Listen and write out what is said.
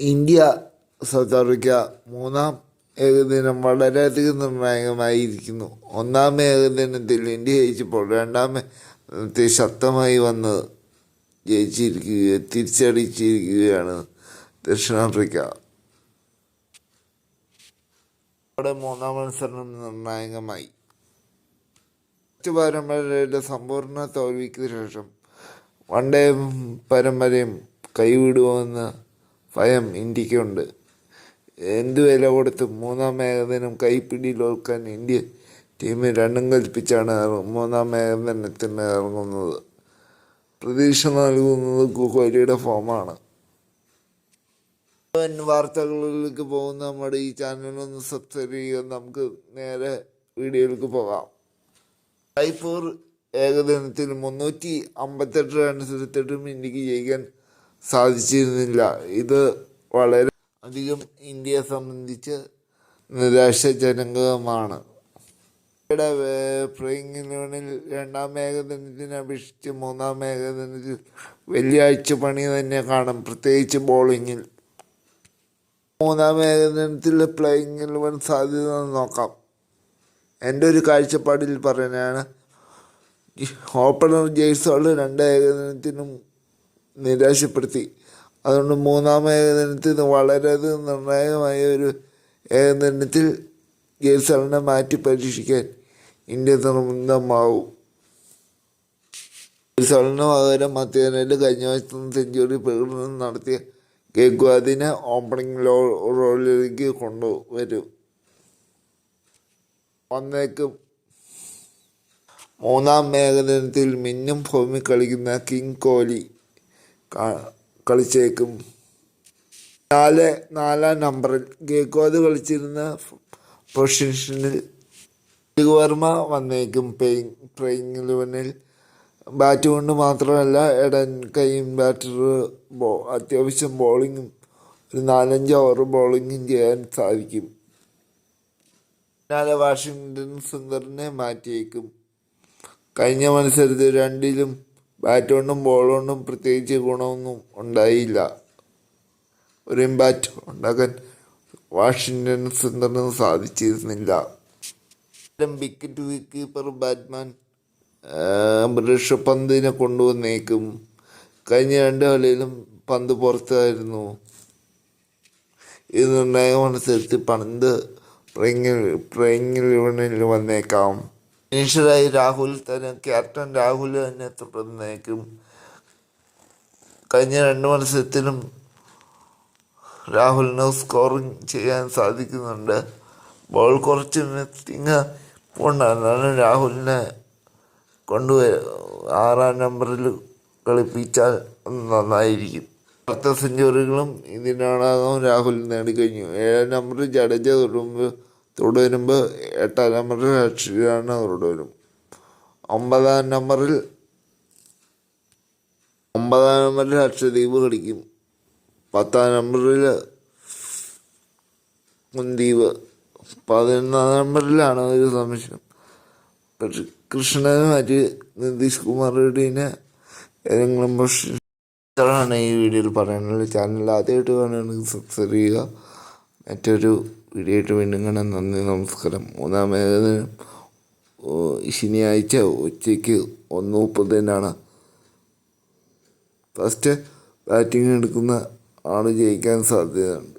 India south Africa മൂന്നാം ഏകദിനം വളരെയധികം നിർണായകമായിരിക്കുന്നു. ഒന്നാം ഏകദിനത്തിൽ ഇന്ത്യ ജയിച്ചപ്പോൾ രണ്ടാമത്തെ ശക്തമായി വന്ന് തിരിച്ചടിച്ചിരിക്കുകയാണ് ദക്ഷിണാഫ്രിക്ക. അവിടെ മൂന്നാം മത്സരം നിർണായകമായി. ടെസ്റ്റ് പരമ്പരയുടെ സമ്പൂർണ്ണ തോൽവിക്ക് ശേഷം വൺഡേ പരമ്പരയും കൈവിടുമെന്ന ഭയം ഇന്ത്യക്കുണ്ട്. എന്തു വില കൊടുത്തും മൂന്നാം ഏകദിനം കൈപ്പിടിയിലൊതുക്കാൻ ഇന്ത്യ ടീം രണ്ടും കൽപ്പിച്ചാണ് മൂന്നാം ഏകദിനത്തിന് ഇറങ്ങുന്നത്. പ്രതീക്ഷ നൽകുന്നത് കോഹ്ലിയുടെ ഫോമാണ്. വാർത്തകളിലേക്ക് പോകുന്ന നമ്മുടെ ഈ ചാനലൊന്ന് സബ്സ്ക്രൈബ് ചെയ്യുക. നമുക്ക് നേരെ വീഡിയോയിലേക്ക് പോകാം. ജയ്പൂർ ഏകദിനത്തിൽ 358 റൺസ് എടുത്തിട്ടും ഇന്ത്യക്ക് ജയിക്കാൻ സാധിച്ചിരുന്നില്ല. ഇത് വളരെ അധികം ഇന്ത്യയെ സംബന്ധിച്ച് നിരാശാജനകമാണ്. പ്ലേയിങ് 11-ൽ രണ്ടാം ഏകദിനത്തിനെ അപേക്ഷിച്ച് മൂന്നാം ഏകദിനത്തിൽ വലിയ അഴിച്ചുപണി തന്നെ കാണും, പ്രത്യേകിച്ച് ബോളിങ്ങിൽ. മൂന്നാം ഏകദിനത്തിൽ പ്ലേയിങ് 11 സാധ്യത നോക്കാം. എൻ്റെ ഒരു കാഴ്ചപ്പാടിൽ പറയാനാണ്, ഓപ്പണർ ജയ്സ്വാൾ രണ്ട് ഏകദിനത്തിനും നിരാശപ്പെടുത്തി. അതുകൊണ്ട് മൂന്നാം ഏകദിനത്തിന് വളരെയധികം നിർണായകമായ ഒരു ഏകദിനത്തിൽ ജയ്സ്വാളിനെ മാറ്റി പരീക്ഷിക്കാൻ ഇന്ത്യ നിർബന്ധമാവും. ജയ്സ്വാളിന് പകരം മധ്യനിരയിൽ കഴിഞ്ഞ വർഷം സെഞ്ചുറി പ്രകടനം നടത്തിയ ഗെയ്ക്വാദിനെ ഓപ്പണിംഗ് റോളിലേക്ക് കൊണ്ടുവരും വന്നേക്കും. മൂന്നാം ഏകദിനത്തിൽ മിന്നും ഫോമിൽ കളിക്കുന്ന കിങ് കോഹ്ലി കളിച്ചേക്കും. നാലാം നമ്പറിൽ ഗെയ്ക്വാദ് കളിച്ചിരുന്ന പൊസിഷനിൽ തിലക് വർമ്മ വന്നേക്കും. പ്ലേയിങ് 11-ൽ ബാറ്റ് കൊണ്ട് മാത്രമല്ല ഇടൻ കൈയും ബാറ്റർ അത്യാവശ്യം ബോളിങ്ങും ഒരു 4-5 ഓവർ ബോളിങ്ങും ചെയ്യാൻ സാധിക്കും. പിന്നാലെ വാഷിംഗ്ടൺ സുന്ദറിനെ മാറ്റിയേക്കും. കഴിഞ്ഞ മത്സരത്തിൽ രണ്ടിലും ബാറ്റ് കൊണ്ടും ബോൾ കൊണ്ടും പ്രത്യേകിച്ച് ഗുണമൊന്നും ഉണ്ടായില്ല. ഒരു ഇമ്പാക്റ്റ് ഉണ്ടാക്കാൻ വാഷിംഗ്ടൺ സുന്ദറിന് സാധിച്ചിരുന്നില്ല. വിക്കറ്റ് കീപ്പർ ബാറ്റ്സ്മാൻ ഋഷഭ് പന്തിനെ കൊണ്ടുവന്നേക്കും. കഴിഞ്ഞ രണ്ട് കളിയിലും പന്ത് പുറത്തായിരുന്നു. ഈ നിർണായക മത്സരത്തിൽ പന്ത് പ്ലേയിങ് 11-ൽ വന്നേക്കാം. ഫിനിഷറായി ക്യാപ്റ്റൻ രാഹുൽ തന്നെ തുടർന്നേക്കും. കഴിഞ്ഞ രണ്ട് മത്സരത്തിലും രാഹുലിന് സ്കോറിങ് ചെയ്യാൻ സാധിക്കുന്നുണ്ട്. ബോൾ കുറച്ച് മിസ്സിങ് കൊണ്ടാണ് രാഹുലിനെ ആറാം നമ്പറിൽ കളിപ്പിച്ചാൽ നന്നായിരിക്കും. 10 സെഞ്ചുറികളും ഇതിനോടകം രാഹുൽ നേടിക്കഴിഞ്ഞു. 7 നമ്പറിൽ ജഡേജ തുടരുമ്പോൾ 8 നമ്പറിൽ ഹർഷിയാണ് തുടരും. 9 നമ്പറിൽ ഹർഷദീപ് കളിക്കും. 10 നമ്പറിൽ മുൻദീപ്. 11 നമ്പറിലാണ് ഒരു സംശയം. കൃഷ്ണനെ മാറ്റി നിതീഷ് കുമാർ റെഡ്ഡിനെ ഏതെങ്കിലും പൊസിഷനാണ് ഈ വീഡിയോയിൽ പറയാനുള്ളത്. ചാനൽ ആദ്യമായിട്ട് കാണുകയാണെങ്കിൽ സബ്സ്ക്രൈബ് ചെയ്യുക. മറ്റൊരു വീഡിയോ ആയിട്ട് വീണ്ടും കാണാൻ നന്ദി, നമസ്കാരം. മൂന്നാം ഏകദിനം ശനിയാഴ്ച ഉച്ചയ്ക്ക് 1:30 ഫസ്റ്റ് ബാറ്റിംഗ് എടുക്കുന്ന ആൾ ജയിക്കാൻ സാധ്യതയുണ്ട്.